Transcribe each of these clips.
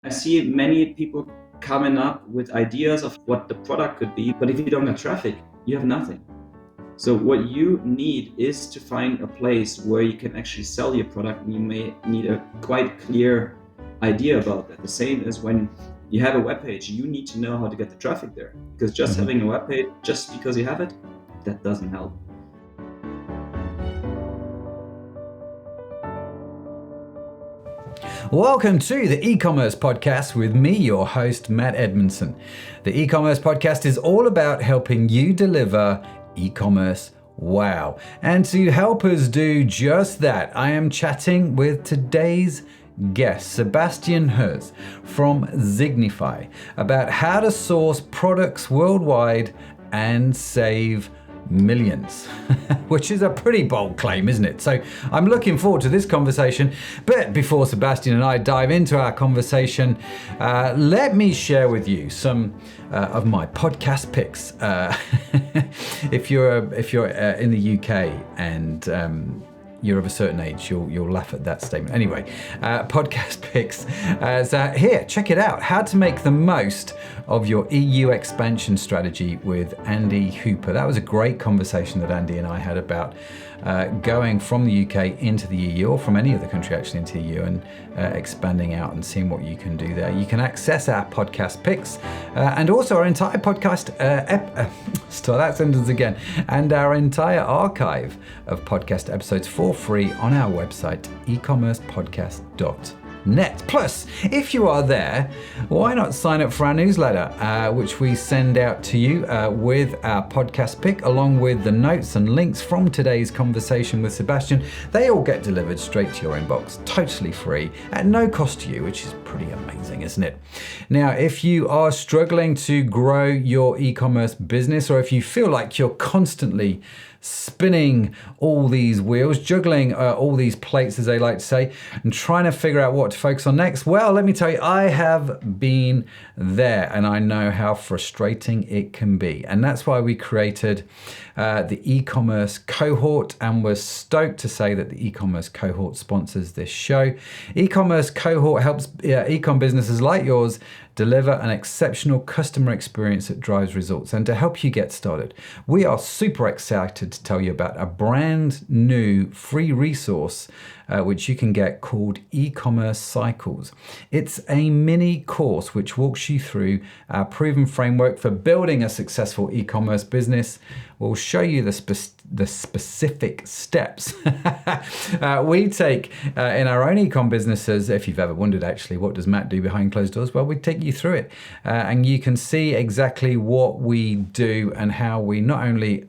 I see many people coming up with ideas of what the product could be, but if you don't have traffic, you have nothing. So what you need is to find a place where you can actually sell your product, and you may need a quite clear idea about that. The same as when you have a web page, you need to know how to get the traffic there, because just having a web page, just because you have it, that doesn't help. Welcome to the eCommerce podcast with me, your host, Matt Edmondson. The eCommerce podcast is all about helping you deliver e-commerce wow. And to help us do just that, I am chatting with today's guest, Sebastian Herz from Zignify, about how to source products worldwide and save millions, which is a pretty bold claim, isn't it? So I'm looking forward to this conversation. But before Sebastian and I dive into our conversation, let me share with you some of my podcast picks. If you're in the UK and you're of a certain age, you'll laugh at that statement. Anyway, podcast picks. So here, check it out. How to make the most of your EU expansion strategy with Andy Hooper. That was a great conversation that Andy and I had about going from the UK into the EU, or from any other country actually into the EU, and expanding out and seeing what you can do there. You can access our podcast picks and also our entire podcast, start that sentence again, and our entire archive of podcast episodes for free on our website, ecommercepodcast.net. Plus, if you are there, why not sign up for our newsletter, which we send out to you with our podcast pick, along with the notes and links from today's conversation with Sebastian. They all get delivered straight to your inbox, totally free, at no cost to you, which is pretty amazing, isn't it? Now, if you are struggling to grow your e-commerce business, or if you feel like you're constantly spinning all these wheels, juggling all these plates, as they like to say, and trying to figure out what to focus on next, well, let me tell you, I have been there, and I know how frustrating it can be. And that's why we created the e-commerce cohort, and we're stoked to say that the e-commerce cohort sponsors this show. E-commerce cohort helps e-com businesses like yours deliver an exceptional customer experience that drives results. And to help you get started, we are super excited to tell you about a brand new free resource which you can get, called eCommerce Cycles. It's a mini course which walks you through our proven framework for building a successful e-commerce business. We'll show you the specific steps we take in our own e-com businesses. If you've ever wondered, actually, what does Matt do behind closed doors? Well, we take you through it, and you can see exactly what we do and how we not only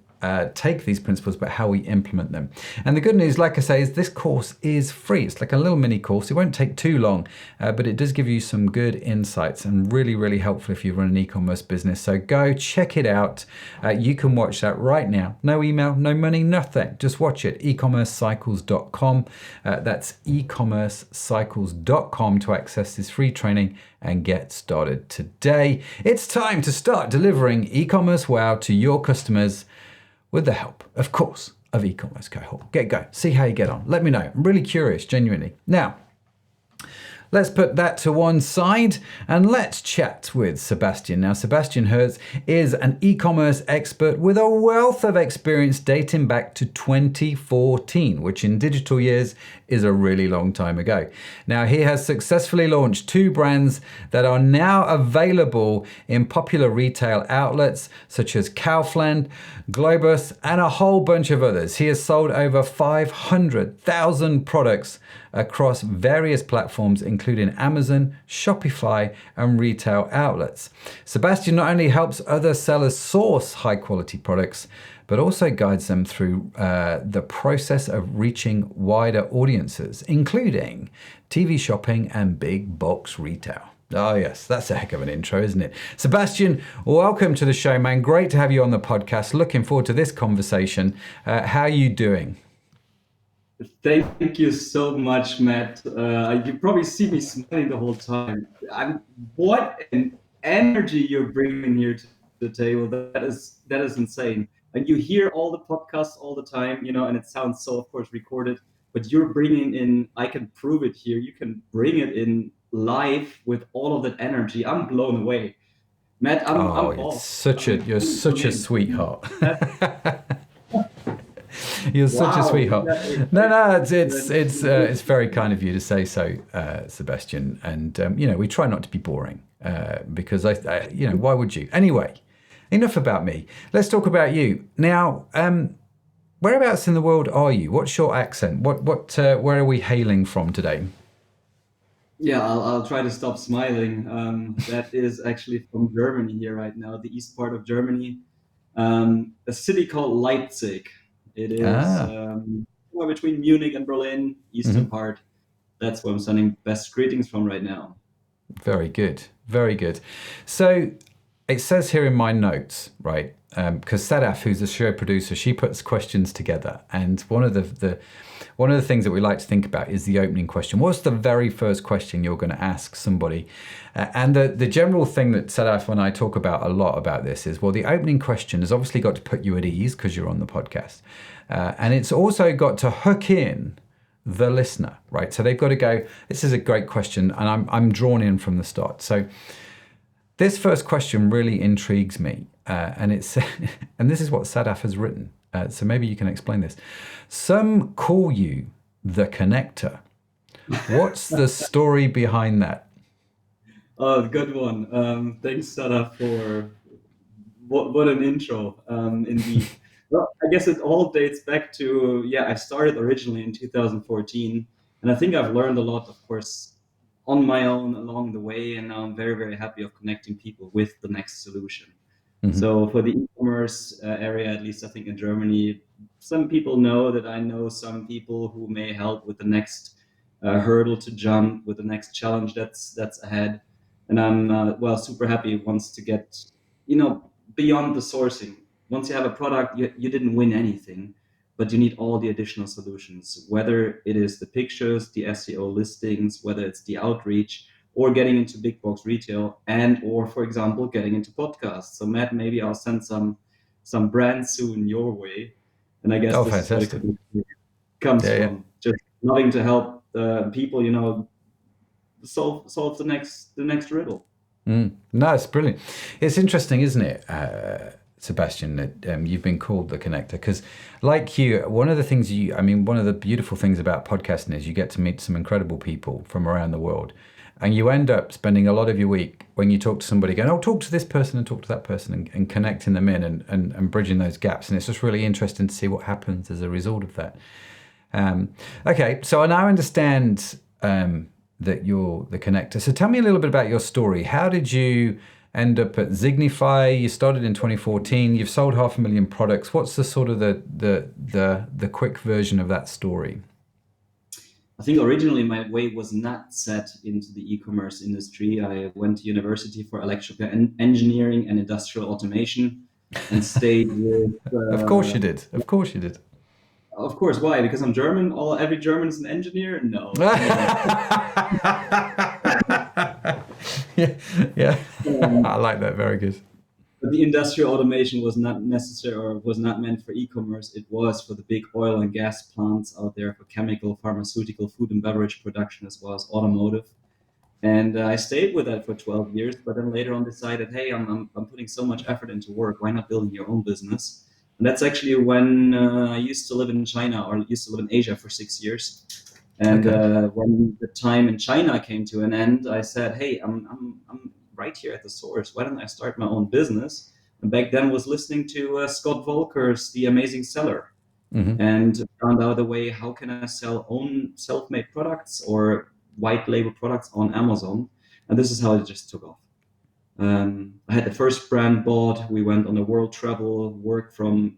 take these principles, but how we implement them. And the good news, like I say, is this course is free. It's like a little mini course. It won't take too long, but it does give you some good insights, and really, really helpful if you run an e-commerce business. So go check it out. You can watch that right now. No email, no money, nothing. Just watch it. ecommercecycles.com. That's ecommercecycles.com to access this free training and get started today. It's time to start delivering e-commerce wow to your customers, with the help, of course, of eCommerce Cohort. Get going. See how you get on. Let me know. I'm really curious, genuinely. Now, let's put that to one side and let's chat with Sebastian. Now, Sebastian Herz is an e-commerce expert with a wealth of experience dating back to 2014, which in digital years is a really long time ago. Now, he has successfully launched 2 brands that are now available in popular retail outlets such as Kaufland, Globus, and a whole bunch of others. He has sold over 500,000 products across various platforms, including Amazon, Shopify, and retail outlets. Sebastian not only helps other sellers source high-quality products, but also guides them through the process of reaching wider audiences, including TV shopping and big box retail. Oh yes, that's a heck of an intro, isn't it? Sebastian, welcome to the show, man. Great to have you on the podcast. Looking forward to this conversation. How are you doing? Thank you so much, Matt. You probably see me smiling the whole time. What an energy you're bringing here to the table. That is insane. And you hear all the podcasts all the time, and it sounds so, of course, recorded. But you're bringing in, I can prove it here. You can bring it in live with all of that energy, I'm blown away. Matt, Oh, I'm it's boss. such a you're Come such a in. sweetheart. That's, You're such a wow. sweetheart. No, it's very kind of you to say so, Sebastian. And we try not to be boring because why would you? Anyway, enough about me. Let's talk about you now. Whereabouts in the world are you? What's your accent? Where are we hailing from today? Yeah, I'll try to stop smiling. That is actually from Germany here right now, the east part of Germany, a city called Leipzig. It is Ah, somewhere between Munich and Berlin, eastern mhm. part. That's where I'm sending best greetings from right now. Very good. Very good. So it says here in my notes, right? Because Sadaf, who's the show producer, she puts questions together, and one of the things that we like to think about is the opening question. What's the very first question you're going to ask somebody? And the general thing that Sadaf and I talk about a lot about this is, well, the opening question has obviously got to put you at ease because you're on the podcast, and it's also got to hook in the listener, right? So they've got to go, this is a great question, and I'm drawn in from the start. So this first question really intrigues me, and it's and this is what Sadaf has written. So maybe you can explain this. Some call you the connector. What's the story behind that? Oh, good one. Thanks, Sarah, for what an intro, indeed. Well, I guess it all dates back to, yeah, I started originally in 2014, and I think I've learned a lot, of course, on my own along the way, and now I'm very, very happy of connecting people with the next solution. Mm-hmm. So for the e-commerce area, at least I think in Germany, some people know that I know some people who may help with the next hurdle to jump, with the next challenge that's ahead. And I'm super happy once to get, beyond the sourcing. Once you have a product, you didn't win anything, but you need all the additional solutions, whether it is the pictures, the SEO listings, whether it's the outreach, or getting into big box retail, and or, for example, getting into podcasts. So Matt, maybe I'll send some brands soon your way. And I guess Oh, this is where the fantastic. community comes Yeah, yeah. from. Just loving to help people, solve the next riddle. No, it's brilliant. It's interesting, isn't it, Sebastian, that you've been called the connector? Because, like you, one of the beautiful things about podcasting is you get to meet some incredible people from around the world. And you end up spending a lot of your week when you talk to somebody going, oh, talk to this person and talk to that person, and connecting them in and bridging those gaps. And it's just really interesting to see what happens as a result of that. Okay, so I now understand that you're the connector. So tell me a little bit about your story. How did you end up at Zignify? You started in 2014. You've sold 500,000 products. What's the sort of the quick version of that story? I think originally my way was not set into the e-commerce industry. I went to university for electrical engineering and industrial automation, and stayed with. Of course you did. Of course you did. Of course, why? Because I'm German. Every German is an engineer. No, Yeah, yeah. I um, like that. Very good. but the industrial automation was not necessary, or was not meant for e-commerce. It was for the big oil and gas plants out there, for chemical, pharmaceutical, food and beverage production, as well as automotive. And I stayed with that for 12 years, but then later on decided, hey, I'm putting so much effort into work. Why not building your own business? And that's actually when I used to live in China, or used to live in Asia for 6 years. And Okay. when the time in China came to an end, I said, hey, I'm right here at the source. Why don't I start my own business? And back then was listening to Scott Volker's The Amazing Seller, Mm-hmm. and found out a way, how can I sell own self-made products or white label products on Amazon. And this is how it just took off. I had the first brand bought. We went on a world travel, worked from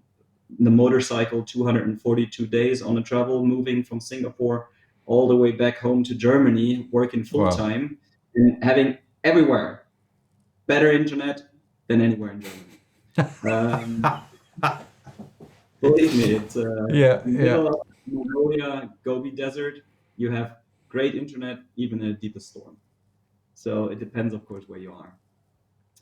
the motorcycle 242 days on a travel, moving from Singapore all the way back home to Germany, working full Wow. time and having everywhere better internet than anywhere in Germany. Um, Believe me, it's Yeah, yeah. middle of Mongolia, Gobi Desert. You have great internet, even in the deepest storm. So it depends, of course, where you are.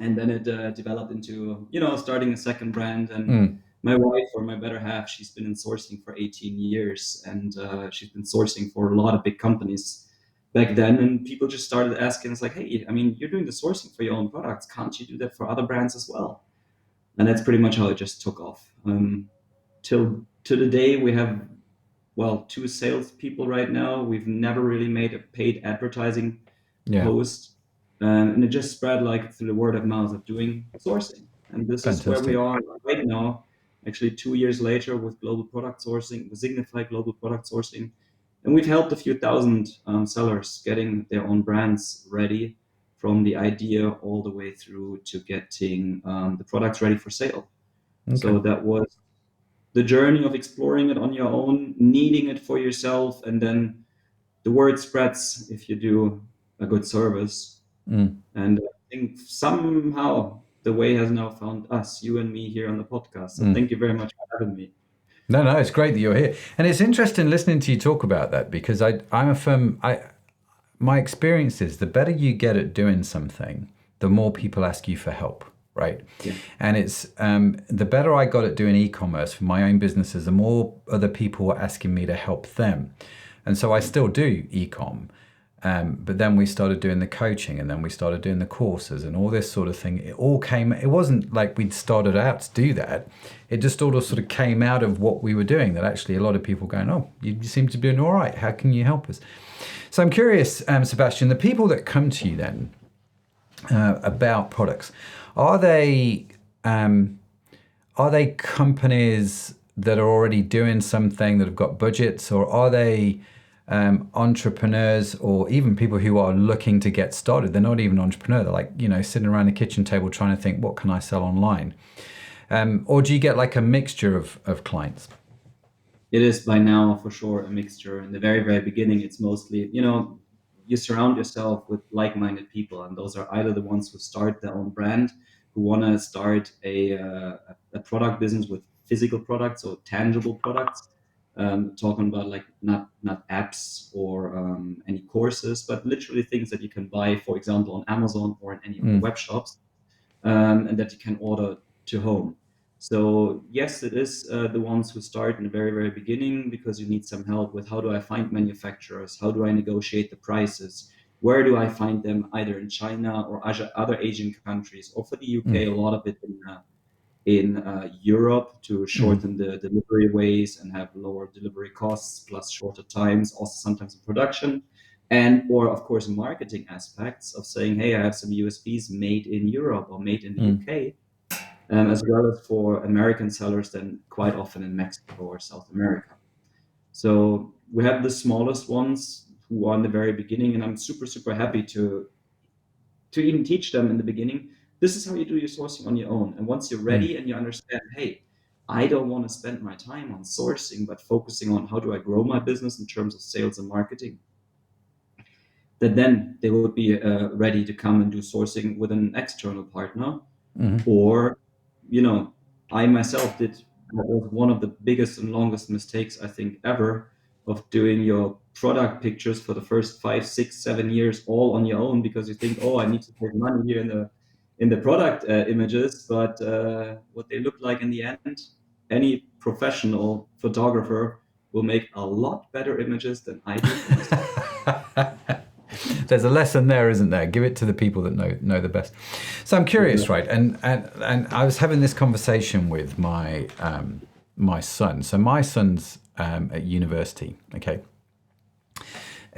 And then it developed into, starting a second brand. And Mm. my wife, or my better half, she's been in sourcing for 18 years, and she's been sourcing for a lot of big companies. back then, and people just started asking us like, hey, I mean, you're doing the sourcing for your own products. Can't you do that for other brands as well? And that's pretty much how it just took off. Till to the day we have, well, two salespeople right now. We've never really made a paid advertising Yeah. post, and it just spread like through the word of mouth of doing sourcing. And this is where we Fantastic. are right now, actually 2 years later with global product sourcing, with Zignify global product sourcing. And we've helped a few thousand sellers getting their own brands ready from the idea all the way through to getting the products ready for sale. Okay. So that was the journey of exploring it on your own, needing it for yourself, and then the word spreads if you do a good service. Mm. And I think somehow the way has now found us, you and me here on the podcast. So Mm. thank you very much for having me. No, no, it's great that you're here, and it's interesting listening to you talk about that because I'm a firm. My experience is the better you get at doing something, the more people ask you for help, right? Yeah. And it's the better I got at doing e-commerce for my own businesses, the more other people were asking me to help them, and so I still do e-com. But then we started doing the coaching, and then we started doing the courses and all this sort of thing. It all came, it wasn't like we'd started out to do that. It just all sort of came out of what we were doing, that actually a lot of people going, oh, you seem to be doing all right. How can you help us? So I'm curious, Sebastian, the people that come to you then about products, are they companies that are already doing something that have got budgets, or are they entrepreneurs, or even people who are looking to get started? They're not even entrepreneur. They're like, sitting around a kitchen table trying to think, what can I sell online? Or do you get like a mixture of clients? It is by now for sure a mixture. In the very, very beginning, it's mostly, you surround yourself with like-minded people, and those are either the ones who start their own brand, who want to start a product business with physical products or tangible products, talking about like not apps or any courses, but literally things that you can buy, for example, on Amazon or in any of the web shops, and that you can order to home. So yes, it is the ones who start in the very, very beginning because you need some help with how do I find manufacturers? How do I negotiate the prices? Where do I find them, either in China or other Asian countries, or for the UK, a lot of it in Europe to shorten the delivery ways and have lower delivery costs plus shorter times, also sometimes in production. And or of course marketing aspects of saying, hey, I have some USPs made in Europe or made in the UK, as well as for American sellers, then quite often in Mexico or South America. So we have the smallest ones who are in the very beginning, and I'm super, super happy to even teach them in the beginning. This is how you do your sourcing on your own. And once you're ready and you understand, hey, I don't want to spend my time on sourcing, but focusing on how do I grow my business in terms of sales and marketing, that then they would be ready to come and do sourcing with an external partner. Or, I myself did what was one of the biggest and longest mistakes I think ever, of doing your product pictures for the first 5, 6, 7 years all on your own, because you think, oh, I need to save money here in the product images, but what they look like in the end, any professional photographer will make a lot better images than I do for myself. There's a lesson there, isn't there? Give it to the people that know the best. So I'm curious, right? And I was having this conversation with my my son. So my son's at university. Okay,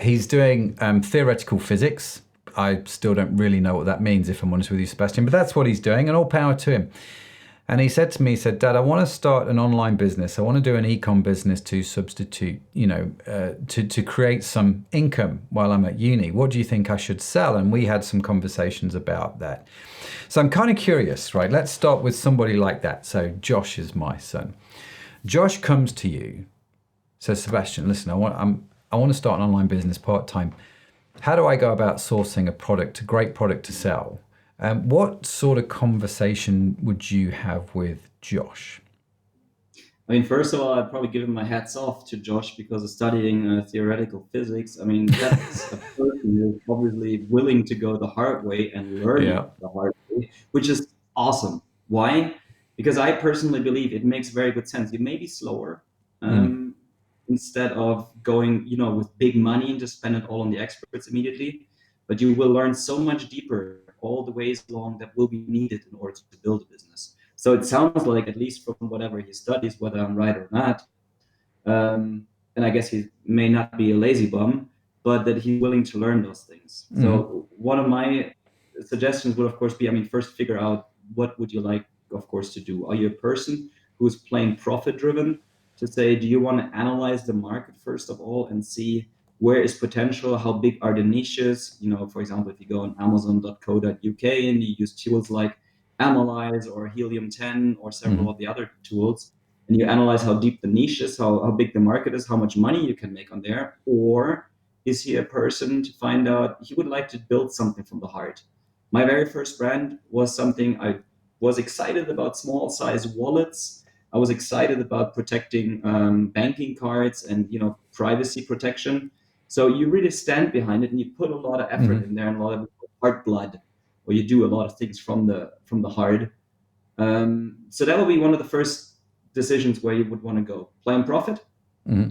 he's doing theoretical physics. I still don't really know what that means, if I'm honest with you, Sebastian. But that's what he's doing, and all power to him. And he said to me, Dad, I want to start an online business. I want to do an e-com business to substitute, to create some income while I'm at uni. What do you think I should sell? And we had some conversations about that. So I'm kind of curious, right? Let's start with somebody like that. So Josh is my son. Josh comes to you, says, Sebastian, listen, I want to start an online business part-time. How do I go about sourcing a great product to sell? What sort of conversation would you have with Josh? I mean, first of all, I'd probably give him my hats off to Josh because of studying theoretical physics. I mean, that's a person who's obviously willing to go the hard way and learn the hard way, which is awesome. Why? Because I personally believe it makes very good sense. You may be slower, instead of going, with big money and just spend it all on the experts immediately. But you will learn so much deeper all the ways along that will be needed in order to build a business. So it sounds like, at least from whatever he studies, whether I'm right or not, and I guess he may not be a lazy bum, but that he's willing to learn those things. Mm-hmm. So one of my suggestions would, of course, be, first figure out what would you like, of course, to do. Are you a person who's plain profit driven? To say, do you want to analyze the market first of all and see where is potential, how big are the niches? For example, if you go on amazon.co.uk and you use tools like Analyze or Helium 10 or several of the other tools, and you analyze how deep the niche is, how big the market is, how much money you can make on there? Or is he a person to find out he would like to build something from the heart? My very first brand was something I was excited about: small size wallets. I was excited about protecting banking cards and privacy protection. So you really stand behind it and you put a lot of effort in there and a lot of heart blood, or you do a lot of things from the heart. So that will be one of the first decisions where you would want to go. Plain profit,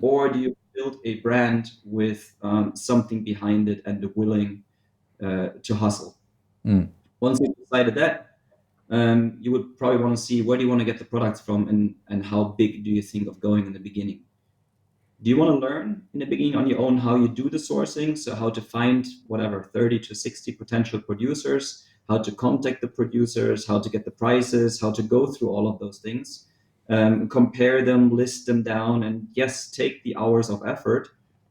or do you build a brand with something behind it and the willing to hustle? Once you've decided that, you would probably want to see where do you want to get the products from, and how big do you think of going in the beginning? Do you want to learn in the beginning on your own how you do the sourcing? So how to find whatever 30 to 60 potential producers, how to contact the producers, how to get the prices, how to go through all of those things, compare them, list them down, and yes, take the hours of effort.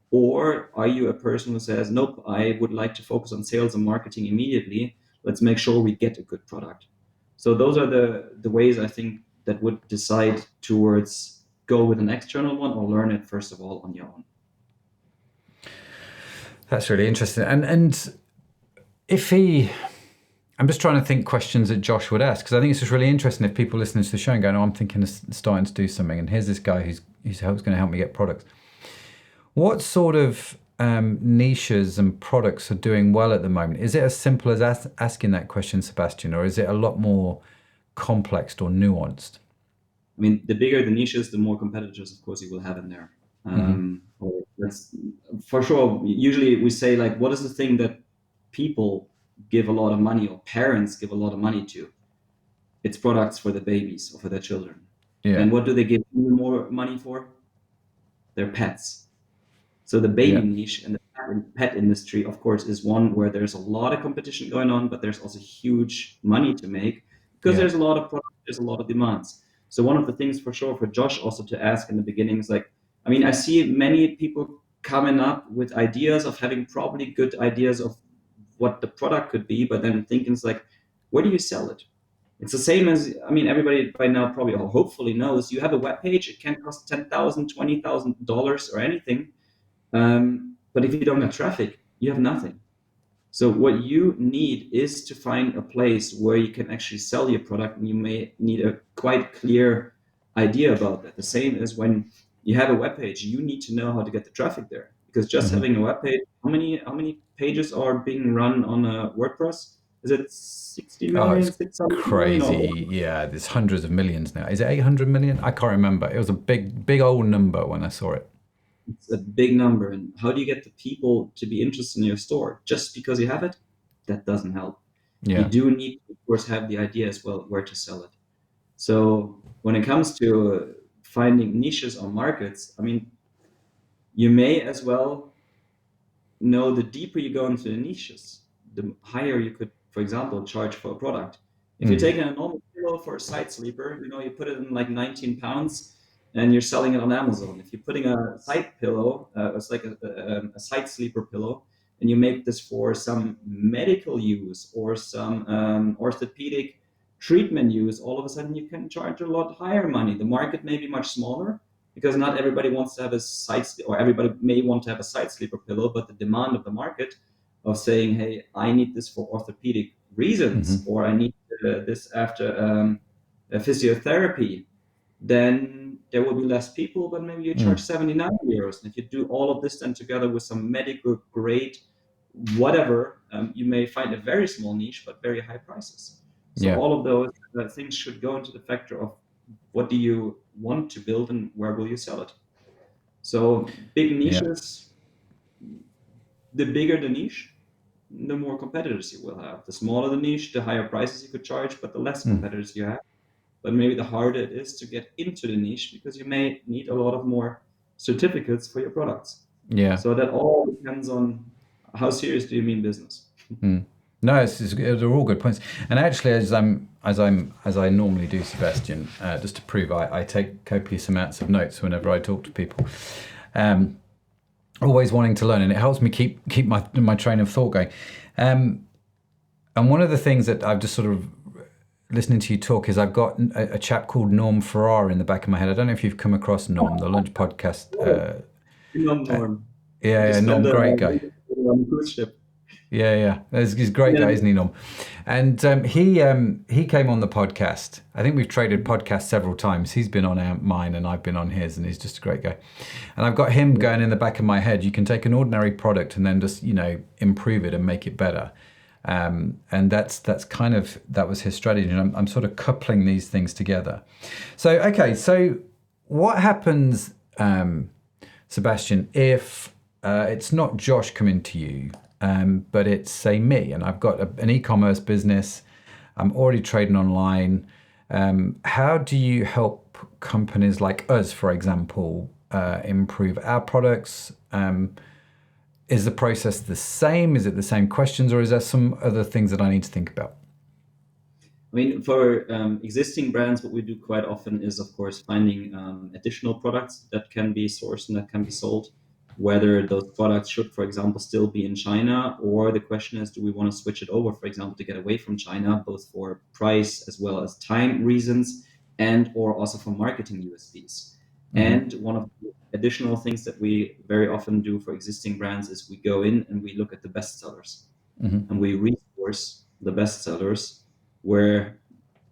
Or are you a person who says, nope, I would like to focus on sales and marketing immediately. Let's make sure we get a good product. So those are the ways I think that would decide towards go with an external one or learn it first of all on your own. That's really interesting. And if I'm just trying to think questions that Josh would ask, because I think it's just really interesting if people listening to the show and going, oh, I'm thinking of starting to do something, and here's this guy who's going to help me get products. What sort of niches and products are doing well at the moment? Is it as simple as asking that question, Sebastian, or is it a lot more complex or nuanced? The bigger the niches, the more competitors, of course, you will have in there. That's for sure. Usually we say, like, what is the thing that people give a lot of money, or parents give a lot of money to? It's products for the babies or for their children. Yeah. And what do they give even more money for? Their pets. So the baby niche and the pet industry, of course, is one where there's a lot of competition going on, but there's also huge money to make because there's a lot of products, there's a lot of demands. So one of the things for sure for Josh also to ask in the beginning is like, I see many people coming up with ideas of having probably good ideas of what the product could be, but then thinking it's like, where do you sell it? It's the same as, everybody by now probably or hopefully knows you have a web page. It can cost $10,000, $20,000 or anything. But if you don't have traffic, you have nothing. So what you need is to find a place where you can actually sell your product, and you may need a quite clear idea about that. The same as when you have a web page, you need to know how to get the traffic there, because just having a web page, how many pages are being run on a WordPress? Is it 60 million? It's 600 crazy. million? Yeah, there's hundreds of millions now. Is it 800 million? I can't remember. It was a big old number when I saw it. It's a big number. And how do you get the people to be interested in your store? Just because you have it? That doesn't help. Yeah. You do need to, of course, have the idea as well where to sell it. So when it comes to finding niches or markets, you may as well know the deeper you go into the niches, the higher you could, for example, charge for a product. If you're taking a normal pillow for a side sleeper, you put it in like 19 pounds and you're selling it on Amazon. If you're putting a side pillow, it's like a side sleeper pillow, and you make this for some medical use or some orthopedic treatment use, all of a sudden you can charge a lot higher money. The market may be much smaller, because not everybody wants to have a or everybody may want to have a side sleeper pillow, but the demand of the market of saying, hey, I need this for orthopedic reasons, or I need this after a physiotherapy, then there will be less people, but maybe you charge 79 euros. And if you do all of this then together with some medical grade, whatever, you may find a very small niche, but very high prices. So all of those things should go into the factor of what do you want to build and where will you sell it? So big Yeah. niches, the bigger the niche, the more competitors you will have. The smaller the niche, the higher prices you could charge, but the less Mm. competitors you have. But maybe the harder it is to get into the niche because you may need a lot of more certificates for your products. Yeah. So that all depends on how serious do you mean business. Mm. No, they're all good points. And actually, as I normally do, Sebastian, just to prove, I take copious amounts of notes whenever I talk to people. Always wanting to learn, and it helps me keep my train of thought going. And one of the things that I've just sort of listening to you talk is I've got a chap called Norm Farrar in the back of my head. I don't know if you've come across Norm, the Lunch Podcast. You know, Norm. I Yeah, just spent Norm, a great guy. week on a cruise ship. Yeah. He's a great Yeah. guy, isn't he, Norm? And he came on the podcast. I think we've traded podcasts several times. He's been on mine and I've been on his, and he's just a great guy. And I've got him going in the back of my head. You can take an ordinary product and then just, improve it and make it better. And that was his strategy. And I'm sort of coupling these things together. So what happens, Sebastian, if it's not Josh coming to you, but it's, say, me, and I've got an e-commerce business, I'm already trading online. How do you help companies like us, for example, improve our products? Is the process the same? Is it the same questions, or is there some other things that I need to think about? I mean, for existing brands, what we do quite often is, of course, finding additional products that can be sourced and that can be sold. Whether those products should, for example, still be in China, or the question is, do we want to switch it over, for example, to get away from China, both for price as well as time reasons, and or also for marketing USPs. And one of the additional things that we very often do for existing brands is we go in and we look at the best sellers, and we resource the best sellers, where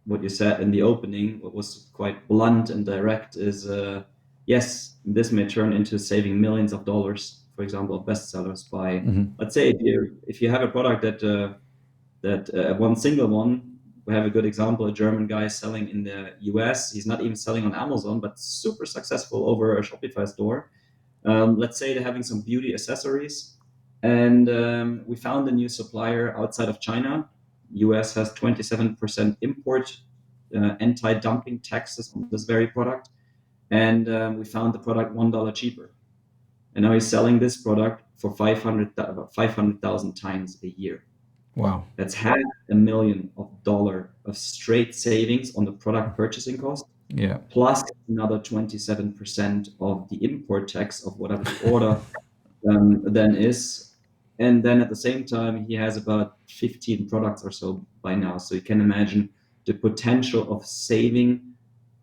what you said in the opening, what was quite blunt and direct, is yes, this may turn into saving millions of dollars, for example, of bestsellers by, let's say, if you have a product that one single one. We have a good example, a German guy selling in the US. He's not even selling on Amazon, but super successful over a Shopify store. Let's say they're having some beauty accessories, and we found a new supplier outside of China. US has 27% import anti-dumping taxes on this very product, and we found the product $1 cheaper. And now he's selling this product for 500,000 times a year. Wow. That's $500,000 of straight savings on the product purchasing cost. Yeah. Plus another 27% of the import tax of whatever the order then is. And then at the same time, he has about 15 products or so by now. So you can imagine the potential of saving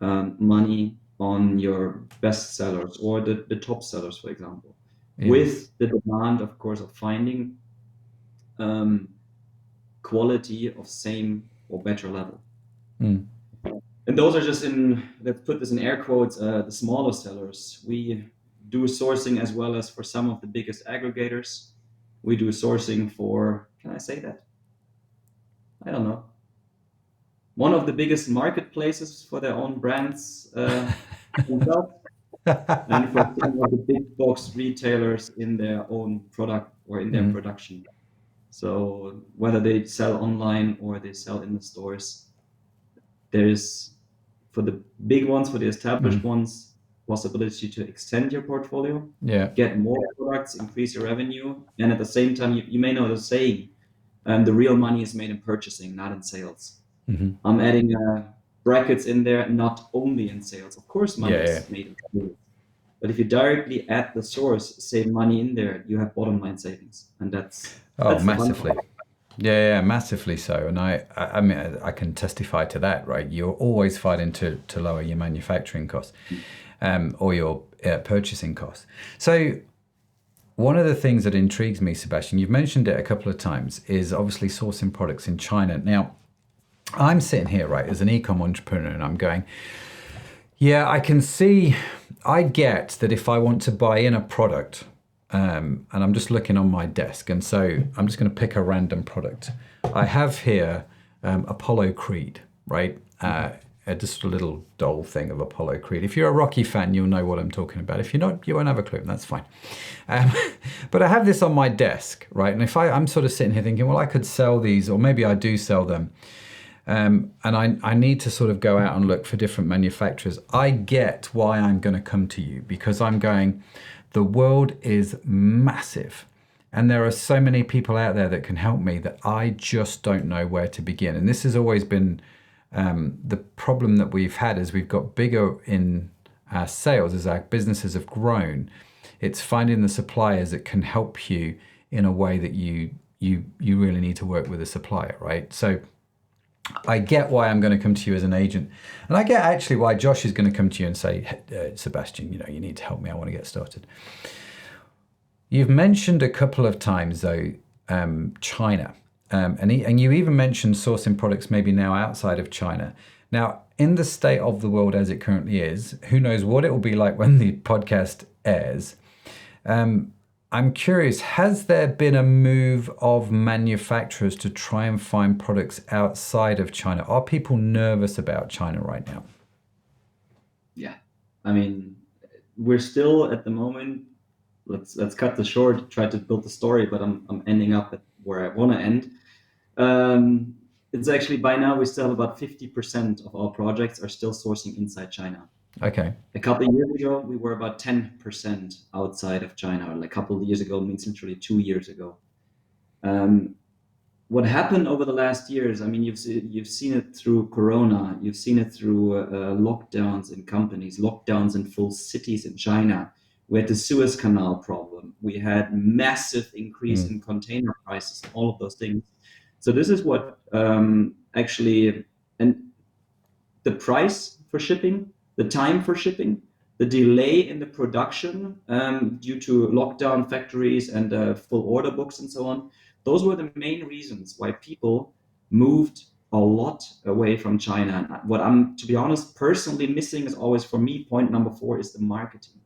money on your best sellers or the top sellers, for example, with the demand, of course, of finding quality of same or better level. And those are just let's put this in air quotes, the smaller sellers. We do sourcing as well as for some of the biggest aggregators. We do sourcing for, can I say that? I don't know. One of the biggest marketplaces for their own brands themselves, and for some of the big box retailers in their own product or in their production. So whether they sell online or they sell in the stores, there's, for the big ones, for the established ones, possibility to extend your portfolio, get more products, increase your revenue, and at the same time, you may know the saying, the real money is made in purchasing, not in sales. I'm adding brackets in there, not only in sales. Of course, money is made in sales. But if you directly add the source, save money in there, you have bottom line savings, and that's massively. Yeah, massively so. And I mean, I can testify to that, right? You're always fighting to lower your manufacturing costs, or your purchasing costs. So one of the things that intrigues me, Sebastian, you've mentioned it a couple of times, is obviously sourcing products in China. Now, I'm sitting here, right, as an e-com entrepreneur, and I'm going, yeah, I get that if I want to buy in a product, and I'm just looking on my desk, and so I'm just going to pick a random product. I have here Apollo Creed, right? just a little doll thing of Apollo Creed. If you're a Rocky fan, you'll know what I'm talking about. If you're not, you won't have a clue. That's fine. Um, but I have this on my desk, right? And if I'm sort of sitting here thinking, well, I could sell these, or maybe I do sell them. And I need to sort of go out and look for different manufacturers. I get why I'm going to come to you, because I'm going, the world is massive. And there are so many people out there that can help me that I just don't know where to begin. And this has always been the problem that we've had as we've got bigger in our sales, as our businesses have grown. It's finding the suppliers that can help you in a way that you really need to work with a supplier, right? So I get why I'm going to come to you as an agent. And I get actually why Josh is going to come to you and say, Sebastian, you need to help me. I want to get started. You've mentioned a couple of times, though, China. And you even mentioned sourcing products maybe now outside of China. Now, in the state of the world as it currently is, who knows what it will be like when the podcast airs. I'm curious, has there been a move of manufacturers to try and find products outside of China? Are people nervous about China right now? Yeah. I mean, we're still at the moment, let's cut this short, try to build the story, but I'm ending up at where I want to end. It's actually, by now we still have about 50% of our projects are still sourcing inside China. Okay. A couple of years ago, we were about 10% outside of China. Like a couple of years ago means literally 2 years ago. What happened over the last years, I mean, you've seen it through Corona, you've seen it through lockdowns in companies, lockdowns in full cities in China. We had the Suez Canal problem. We had massive increase in container prices, all of those things. So this is what actually, and the price for shipping, the time for shipping, the delay in the production due to lockdown factories and full order books and so on. Those were the main reasons why people moved a lot away from China. And what I'm, to be honest, personally missing is always, for me, point number 4 is the marketing.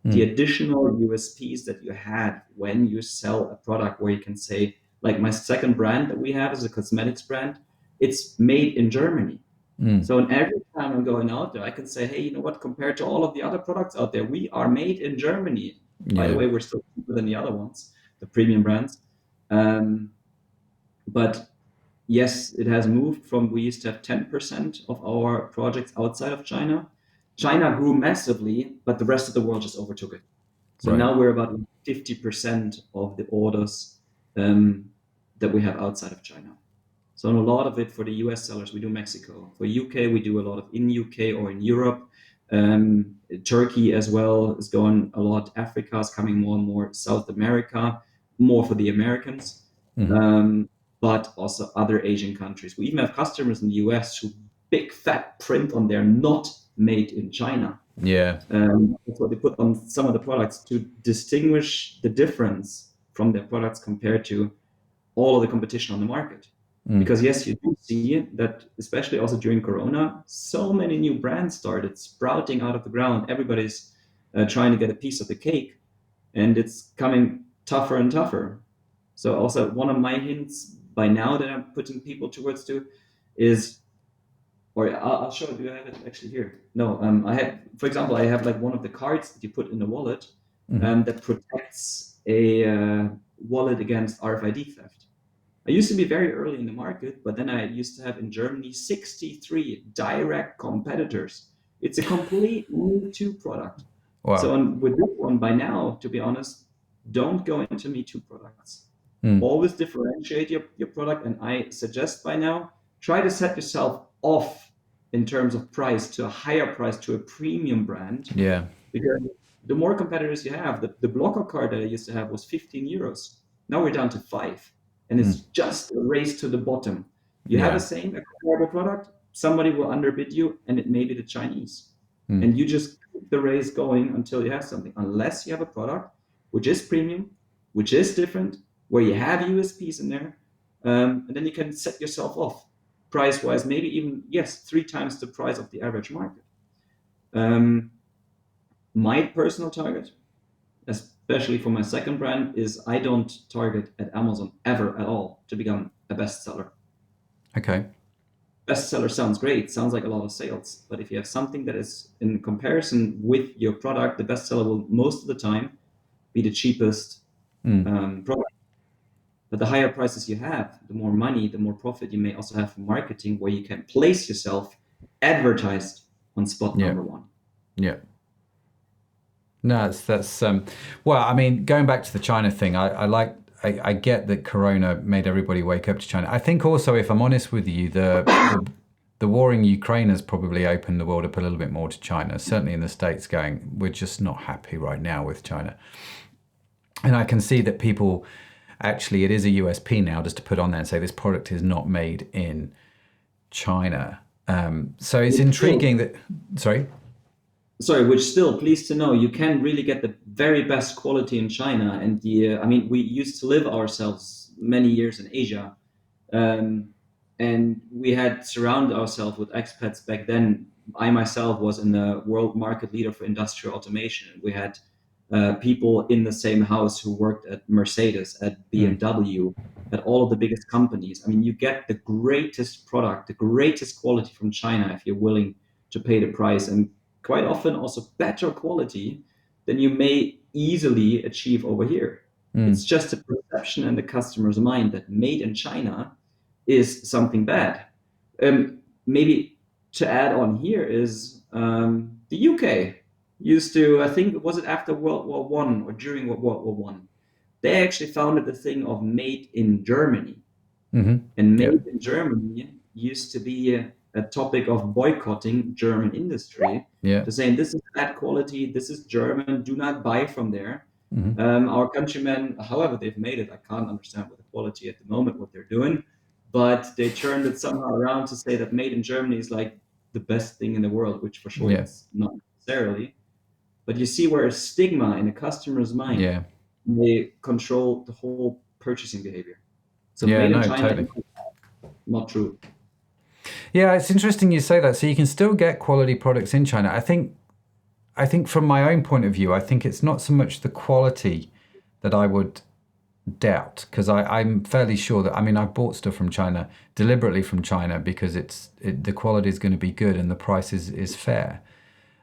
The additional USPs that you had when you sell a product where you can say, like my second brand that we have is a cosmetics brand, it's made in Germany. So every time I'm going out there, I can say, hey, you know what, compared to all of the other products out there, we are made in Germany. By the way, we're still cheaper than the other ones, the premium brands. But yes, it has moved from, we used to have 10% of our projects outside of China. China grew massively, but the rest of the world just overtook it. So now we're about 50% of the orders that we have outside of China. So a lot of it for the US sellers, we do Mexico. For UK, we do a lot of in UK or in Europe. Turkey as well is going a lot. Africa is coming more and more. South America, more for the Americans. But also other Asian countries. We even have customers in the US who big fat print on their not made in China. Yeah. That's what they put on some of the products to distinguish the difference from their products compared to all of the competition on the market. Because yes, you do see that, especially also during Corona, so many new brands started sprouting out of the ground. Everybody's trying to get a piece of the cake, and it's coming tougher and tougher. So also one of my hints by now that I'm putting people towards to is, or I'll show you, do I have it actually here? No, I have, for example, I have like one of the cards that you put in the wallet that protects a wallet against RFID theft. I used to be very early in the market, but then I used to have in Germany 63 direct competitors. It's a complete Me Too product. Wow. So with this one, by now, to be honest, don't go into Me Too products. Always differentiate your product. And I suggest by now, try to set yourself off in terms of price to a higher price, to a premium brand. Yeah. Because the more competitors you have, the blocker card that I used to have was 15 euros. Now we're down to 5. And it's just a race to the bottom. You have the same comparable product, somebody will underbid you, and it may be the Chinese. And you just keep the race going until you have something, unless you have a product which is premium, which is different, where you have USPs in there, and then you can set yourself off price-wise, maybe even, 3 times the price of the average market. My personal target, especially for my second brand, is I don't target at Amazon ever at all to become a bestseller. Okay. bestseller sounds great, sounds like a lot of sales. But if you have something that is in comparison with your product, the bestseller will most of the time be the cheapest product. But the higher prices you have, the more money, the more profit you may also have for marketing, where you can place yourself advertised on spot Yeah. number one. Yeah. No, that's well, I mean, going back to the China thing, I get that Corona made everybody wake up to China. I think also, if I'm honest with you, the war in Ukraine has probably opened the world up a little bit more to China. Certainly in the States, going, we're just not happy right now with China. And I can see that people, actually, it is a USP now just to put on there and say this product is not made in China. So it's intriguing that, Sorry, which still, pleased to know, you can really get the very best quality in China. And I mean, we used to live ourselves many years in Asia. And we had surrounded ourselves with expats back then. I myself was in the world market leader for industrial automation. We had people in the same house who worked at Mercedes, at BMW, at all of the biggest companies. I mean, you get the greatest product, the greatest quality from China if you're willing to pay the price, and quite often also better quality than you may easily achieve over here. It's just a perception in the customer's mind that made in China is something bad. Maybe to add on here is the UK used to, I think, was it after World War One or during World War One? They actually founded the thing of made in Germany. And made in Germany used to be a topic of boycotting German industry, to saying this is bad quality, this is German, do not buy from there. Our countrymen, however they've made it, I can't understand with the quality at the moment what they're doing, but they turned it somehow around to say that made in Germany is like the best thing in the world, which for sure it's not necessarily. But you see where a stigma in a customer's mind may control the whole purchasing behavior. So made in China, totally. Not true. Yeah, it's interesting you say that. So you can still get quality products in China. I think from my own point of view, I think it's not so much the quality that I would doubt, because I'm fairly sure that, I mean, I've bought stuff from China, deliberately from China, because the quality is going to be good and the price is fair.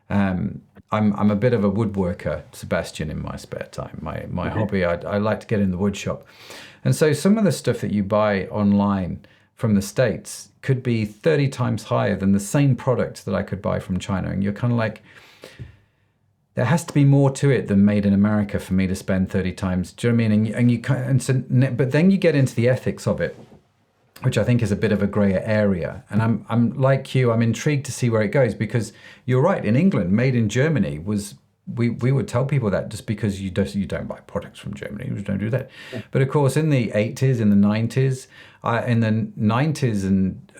I'm a bit of a woodworker, Sebastian, in my spare time. My hobby, I like to get in the wood shop. And so some of the stuff that you buy online from the States could be 30 times higher than the same product that I could buy from China. And you're kind of like, there has to be more to it than made in America for me to spend 30 times. Do you know what I mean? But then you get into the ethics of it, which I think is a bit of a grayer area. And I'm like you, I'm intrigued to see where it goes, because you're right. In England, made in Germany was, we would tell people that just because you don't buy products from Germany, you don't do that. Yeah. But of course, in the 80s, in the 90s, and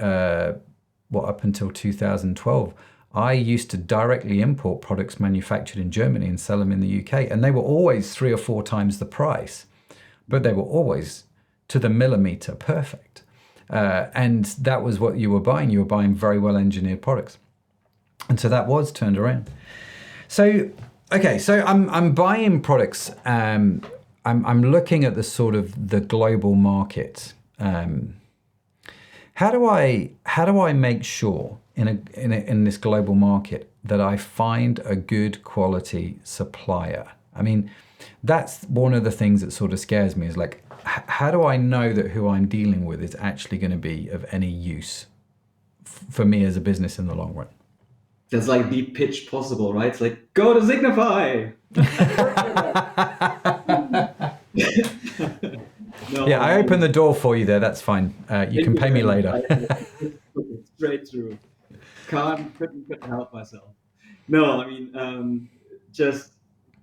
up until 2012, I used to directly import products manufactured in Germany and sell them in the UK. And they were always 3 or 4 times the price, but they were always to the millimeter perfect. And that was what you were buying. You were buying very well engineered products. And so that was turned around. So, okay, so I'm buying products. I'm looking at the sort of the global market. How do I make sure in this global market that I find a good quality supplier? I mean, that's one of the things that sort of scares me, is like, how do I know that who I'm dealing with is actually going to be of any use for me as a business in the long run? That's like the pitch possible, right? It's like, go to Zignify. No, yeah, I opened the door for you there. That's fine. You can pay me later. Straight through. Couldn't help myself. No, I mean, just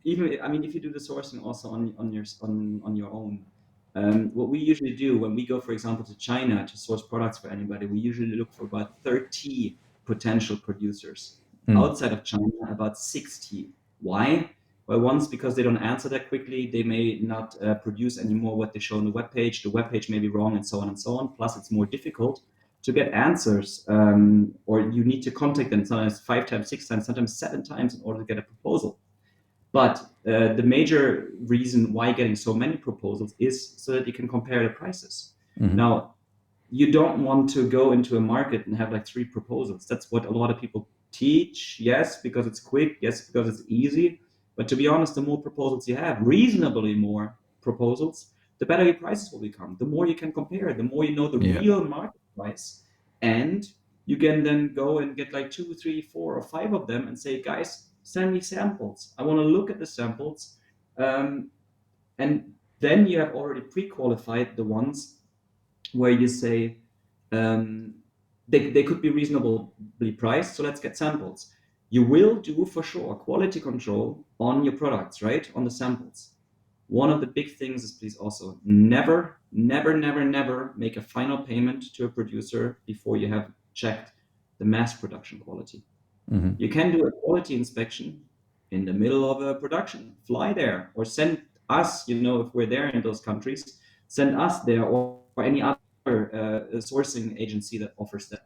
even, I mean, if you do the sourcing also on your own, what we usually do when we go, for example, to China to source products for anybody, we usually look for about 30 potential producers. Outside of China, about 60. Why? Well, once, because they don't answer that quickly, they may not produce anymore what they show on the webpage. The webpage may be wrong, and so on and so on. Plus, it's more difficult to get answers, or you need to contact them sometimes 5 times, 6 times, sometimes 7 times in order to get a proposal. But the major reason why getting so many proposals is so that you can compare the prices. Now, you don't want to go into a market and have like 3 proposals. That's what a lot of people teach. Yes, because it's quick. Yes, because it's easy. But to be honest, the more proposals you have, reasonably more proposals, the better your prices will become. The more you can compare, the more you know the real market price. And you can then go and get like 2, 3, 4, or 5 of them and say, guys, send me samples. I want to look at the samples. And then you have already pre-qualified the ones where you say um, they could be reasonably priced, so let's get samples. You will do for sure quality control on your products, right? On the samples. One of the big things is please also never, never, never, never make a final payment to a producer before you have checked the mass production quality. Mm-hmm. You can do a quality inspection in the middle of a production, fly there, or send us, if we're there in those countries, send us there, or any other sourcing agency that offers that.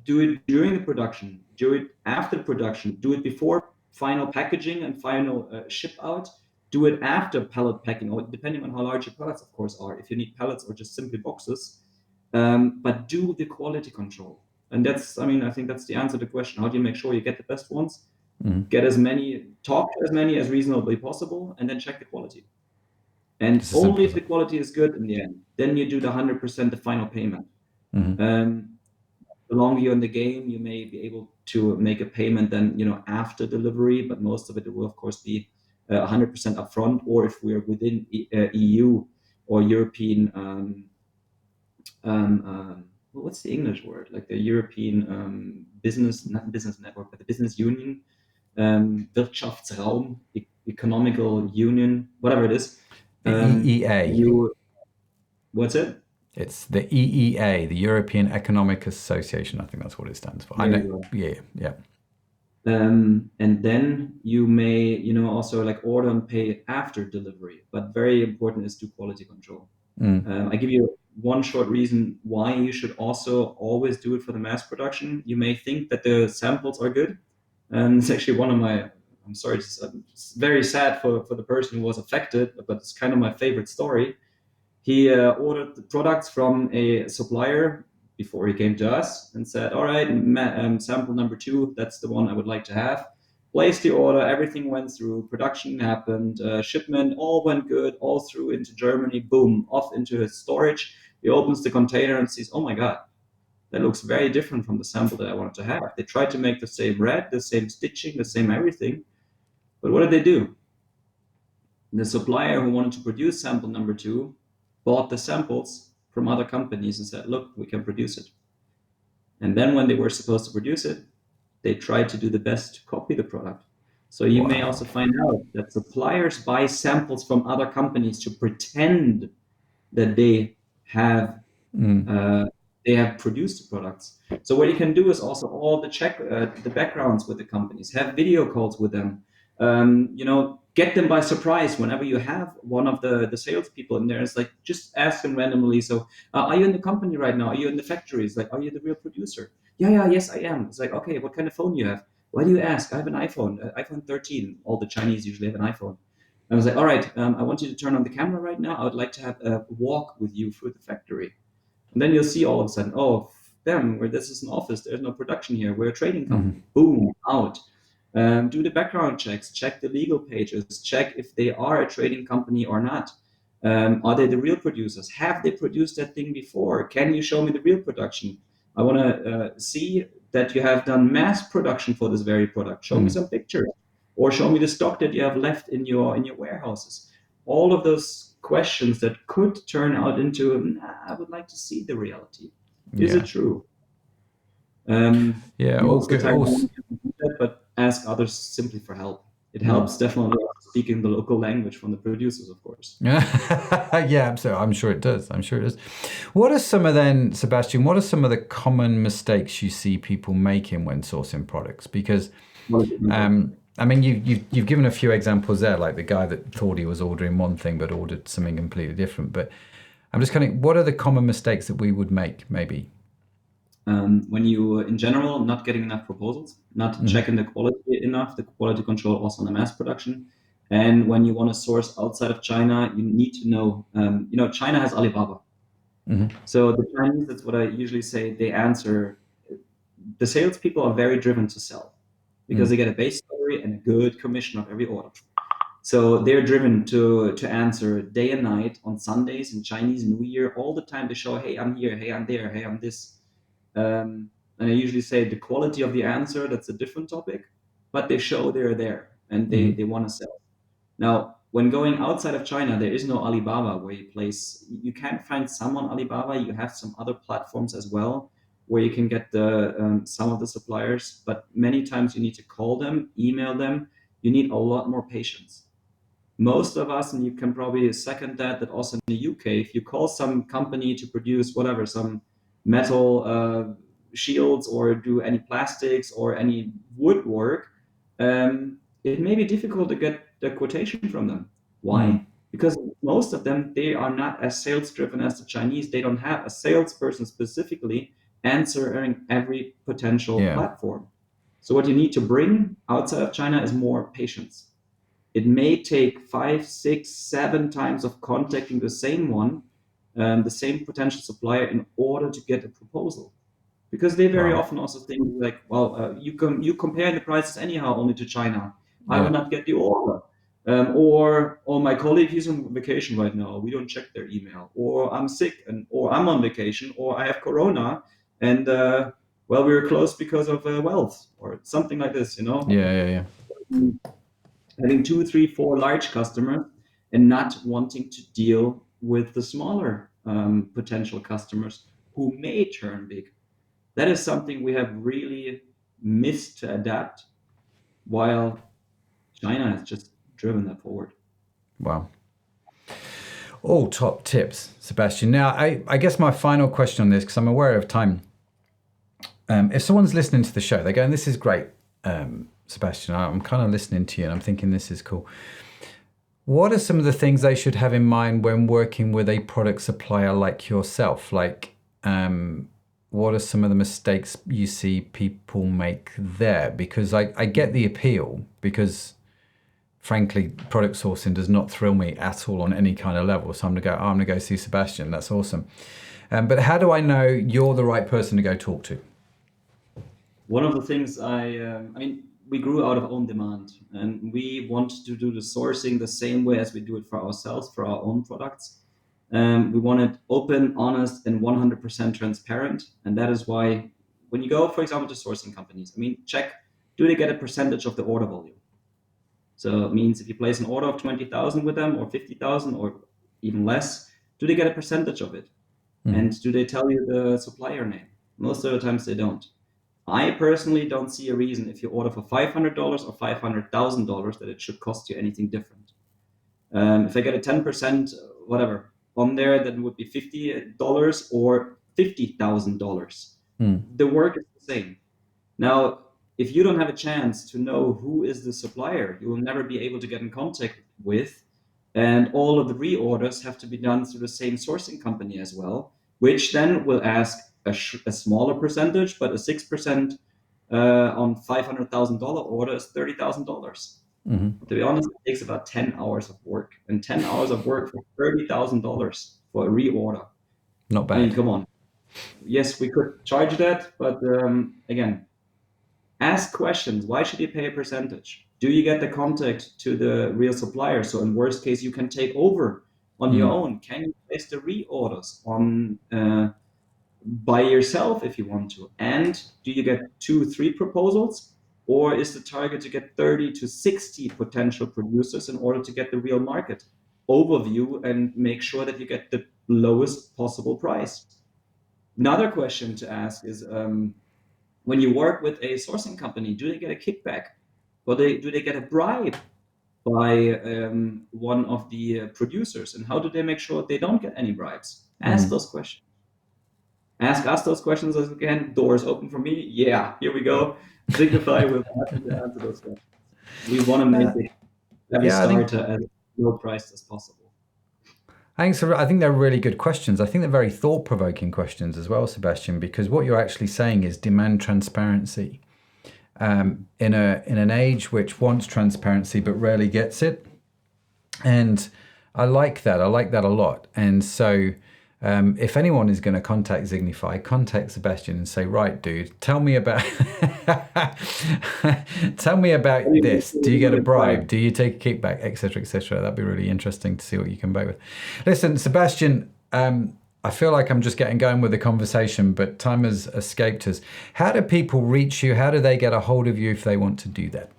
Do it during the production, do it after the production, do it before final packaging and final ship out, do it after pallet packing, or depending on how large your products, of course, are, if you need pallets or just simply boxes. But do the quality control. And I think that's the answer to the question. How do you make sure you get the best ones? Mm-hmm. Talk to as many as reasonably possible, and then check the quality. And It's only if the quality is good in the end, then you do the 100% the final payment. Mm-hmm. The longer you're in the game, you may be able to make a payment then, after delivery, but most of it will, of course, be 100% upfront. Or if we're within EU or European, what's the English word? Like the European not business network, but the business union, Wirtschaftsraum, economical union, whatever it is. The EEA. What's it? It's the EEA, the European Economic Association. I think that's what it stands for. I know. Yeah. And then you may, also like order and pay after delivery. But very important is do quality control. I give you one short reason why you should also always do it for the mass production. You may think that the samples are good. And it's actually I'm sorry, it's very sad for the person who was affected, but it's kind of my favorite story. He ordered the products from a supplier before he came to us and said, all right, sample number 2, that's the one I would like to have. Placed the order, everything went through, production happened, shipment, all went good, all through into Germany, boom, off into his storage. He opens the container and sees, oh my God, that looks very different from the sample that I wanted to have. They tried to make the same red, the same stitching, the same everything. But what did they do? The supplier who wanted to produce sample number 2 bought the samples from other companies and said, look, we can produce it. And then when they were supposed to produce it, they tried to do the best to copy the product. So you may also find out that suppliers buy samples from other companies to pretend that they have produced the products. So what you can do is also all the backgrounds with the companies, have video calls with them, get them by surprise whenever you have one of the salespeople in there. It's like, just ask them randomly. So are you in the company right now? Are you in the factories? Like, are you the real producer? Yes, I am. It's like, okay, what kind of phone do you have? Why do you ask? I have an iPhone, iPhone 13. All the Chinese usually have an iPhone. I was like, all right, I want you to turn on the camera right now. I would like to have a walk with you through the factory. And then you'll see all of a sudden, oh, damn, this is an office. There's no production here. We're a trading company. Boom, out. Do the background checks, check the legal pages, check if they are a trading company or not. Are they the real producers? Have they produced that thing before? Can you show me the real production? I want to see that you have done mass production for this very product. Show me some pictures, or show me the stock that you have left in your warehouses. All of those questions that could turn out into, I would like to see the reality. Is it true? Most of the time, but ask others simply for help. It helps definitely speaking the local language from the producers, of course. Yeah, so I'm sure it does. What are some of then, Sebastian, what are some of the common mistakes you see people making when sourcing products? Because you've given a few examples there, like the guy that thought he was ordering one thing but ordered something completely different. But I'm just what are the common mistakes that we would make, maybe? When you, in general, not getting enough proposals, not checking the quality enough, the quality control also on the mass production. And when you want to source outside of China, you need to know, China has Alibaba. So the Chinese, that's what I usually say, they answer. The salespeople are very driven to sell because they get a base salary and a good commission of every order. So they're driven to answer day and night on Sundays and Chinese New Year all the time. They show, hey, I'm here, hey, I'm there, hey, I'm this. And I usually say the quality of the answer, that's a different topic, but they show they're there and they want to sell. Now, when going outside of China, there is no Alibaba where you place. You can find some on Alibaba. You have some other platforms as well where you can get the some of the suppliers, but many times you need to call them, email them. You need a lot more patience. Most of us, and you can probably second that also in the UK, if you call some company to produce whatever, some metal shields or do any plastics or any woodwork, it may be difficult to get the quotation from them. Why? Because most of them, they are not as sales driven as the Chinese. They don't have a salesperson specifically answering every potential platform. So what you need to bring outside of China is more patience. It may take 5, 6, 7 times of contacting the same one, the same potential supplier, in order to get a proposal. Because they very often also think like, well, you compare the prices anyhow only to China. I will not get the order. Or my colleague, he's on vacation right now. We don't check their email. Or I'm sick, or I'm on vacation, or I have Corona, and well, we were closed because of wealth, or something like this. Yeah. Having 2, 3, 4 large customers and not wanting to deal with the smaller potential customers who may turn big. That is something we have really missed to adapt, while China has just driven that forward. Wow. All top tips, Sebastian. Now, I guess my final question on this, because I'm aware of time. If someone's listening to the show, they're going, this is great, Sebastian. I'm kind of listening to you and I'm thinking this is cool. What are some of the things they should have in mind when working with a product supplier like yourself? Like, what are some of the mistakes you see people make there? Because I get the appeal, because frankly, product sourcing does not thrill me at all on any kind of level. So I'm going to go see Sebastian. That's awesome. But how do I know you're the right person to go talk to? One of the things we grew out of own demand, and we want to do the sourcing the same way as we do it for ourselves, for our own products. We want it open, honest, and 100% transparent. And that is why when you go, for example, to sourcing companies, check, do they get a percentage of the order volume? So it means if you place an order of 20,000 with them, or 50,000, or even less, do they get a percentage of it? And do they tell you the supplier name? Most of the times they don't. I personally don't see a reason, if you order for $500 or $500,000, that it should cost you anything different. If I get a 10%, whatever, on there, then it would be $50 or $50,000. The work is the same. Now, if you don't have a chance to know who is the supplier, you will never be able to get in contact with. And all of the reorders have to be done through the same sourcing company as well, which then will ask a smaller percentage, but a 6% on $500,000 order is $30,000. To be honest, it takes about 10 hours of work, and 10 hours of work for $30,000 for a reorder. Not bad. Come on. Yes, we could charge that, but again, ask questions. Why should you pay a percentage? Do you get the contact to the real supplier? So in worst case, you can take over on your own. Can you place the reorders on by yourself if you want to? And do you get 2, 3 proposals? Or is the target to get 30 to 60 potential producers in order to get the real market overview and make sure that you get the lowest possible price? Another question to ask is, when you work with a sourcing company, do they get a kickback? Or do they get a bribe by one of the producers? And how do they make sure they don't get any bribes? Ask those questions. Ask us those questions again. Doors open for me. Yeah, here we go. Zignify will happy to answer those questions. We want to make it every starter as low priced as possible. I think they're really good questions. I think they're very thought-provoking questions as well, Sebastian, because what you're actually saying is demand transparency. In an age which wants transparency but rarely gets it. And I like that. I like that a lot. And so if anyone is going to contact Zignify, contact Sebastian and say, right, dude, tell me about this. Do you get a bribe? Do you take a kickback, etc., etc.? That'd be really interesting to see what you come back with. Listen, Sebastian, I feel like I'm just getting going with the conversation, but time has escaped us. How do people reach you? How do they get a hold of you if they want to do that?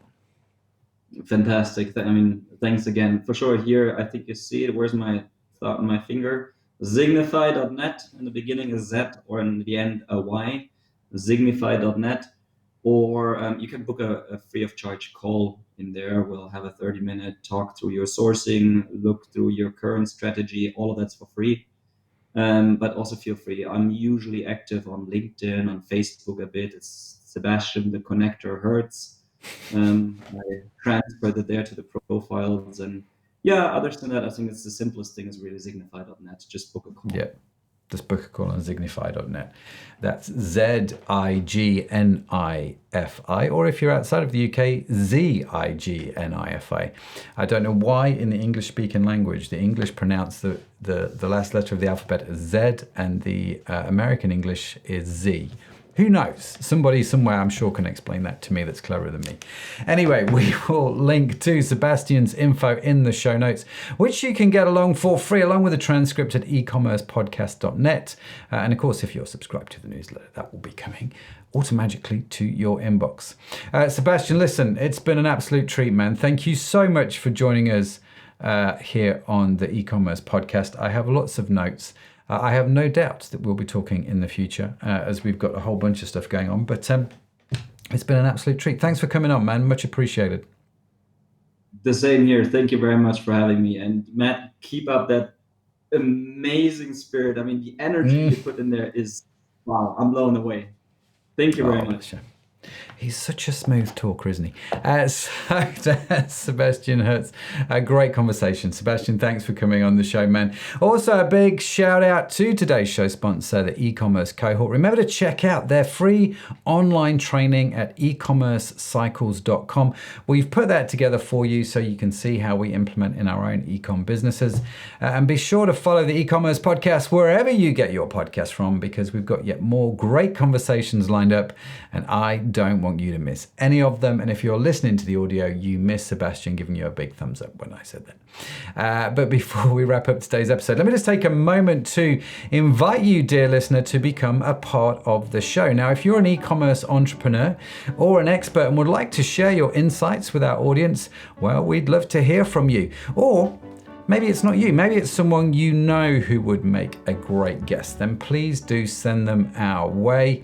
Fantastic. I mean, thanks again. For sure, here, I think you see it. Where's my thought on my finger? Zignify.net. In the beginning a Z, or in the end a Y. Zignify.net. Or you can book a free of charge call in there. We'll have a 30-minute talk through your sourcing, look through your current strategy. All of that's for free. But also feel free. I'm usually active on LinkedIn, on Facebook a bit. It's Sebastian the Connector Hertz. I transferred it there to the profiles, and other than that, I think it's the simplest thing is really Zignify.net. Just book a call. Yeah, just book a call on Zignify.net. That's Zignify, or if you're outside of the UK, Zignify. I don't know why in the English-speaking language, the English pronounce the last letter of the alphabet as Z, and the American English is Z. Who knows? Somebody somewhere, I'm sure, can explain that to me that's cleverer than me. Anyway, we will link to Sebastian's info in the show notes, which you can get along for free, along with a transcript at ecommercepodcast.net. And of course, if you're subscribed to the newsletter, that will be coming automatically to your inbox. Sebastian, listen, it's been an absolute treat, man. Thank you so much for joining us here on the e-commerce podcast. I have lots of notes. I have no doubt that we'll be talking in the future as we've got a whole bunch of stuff going on. But it's been an absolute treat. Thanks for coming on, man. Much appreciated. The same here. Thank you very much for having me. And Matt, keep up that amazing spirit. I mean, the energy you put in there is, wow, I'm blown away. Thank you very much. Sure. He's such a smooth talker, isn't he? Sebastian Hertz, a great conversation. Sebastian, thanks for coming on the show, man. Also, a big shout out to today's show sponsor, the e-commerce cohort. Remember to check out their free online training at ecommercecycles.com. We've put that together for you so you can see how we implement in our own e-com businesses. And be sure to follow the e-commerce podcast wherever you get your podcast from, because we've got yet more great conversations lined up, and I don't want you to miss any of them. And if you're listening to the audio, you miss Sebastian giving you a big thumbs up when I said that. But before we wrap up today's episode, let me just take a moment to invite you, dear listener, to become a part of the show. Now, if you're an e-commerce entrepreneur or an expert and would like to share your insights with our audience, well, we'd love to hear from you. Or maybe it's not you, maybe it's someone you know who would make a great guest. Then please do send them our way.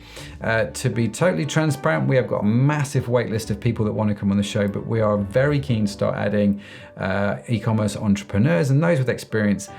To be totally transparent, we have got a massive wait list of people that want to come on the show, but we are very keen to start adding e-commerce entrepreneurs and those with experience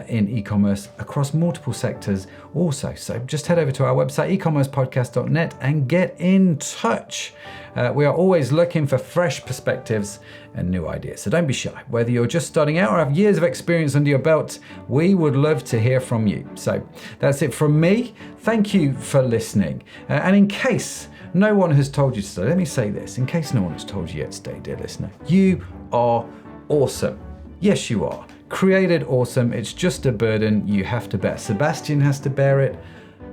in e-commerce across multiple sectors also. So just head over to our website, ecommercepodcast.net, and get in touch. We are always looking for fresh perspectives and new ideas. So don't be shy. Whether you're just starting out or have years of experience under your belt, we would love to hear from you. So that's it from me. Thank you for listening. And in case no one has told you to stay, let me say this. In case no one has told you yet to stay, dear listener, you are awesome. Yes, you are. Created awesome. It's just a burden you have to bear. Sebastian has to bear it.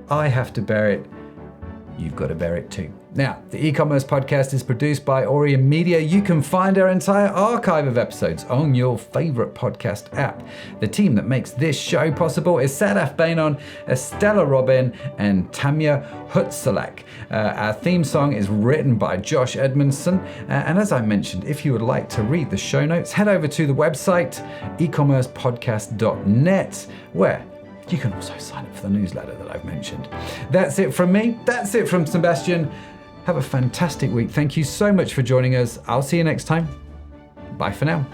I have to bear it. You've got to bear it too. Now, the e-commerce podcast is produced by Orion Media. You can find our entire archive of episodes on your favorite podcast app. The team that makes this show possible is Sadaf Bainon, Estella Robin, and Tamia Hutsalak. Our theme song is written by Josh Edmondson. And as I mentioned, if you would like to read the show notes, head over to the website, ecommercepodcast.net, where you can also sign up for the newsletter that I've mentioned. That's it from me. That's it from Sebastian. Have a fantastic week. Thank you so much for joining us. I'll see you next time. Bye for now.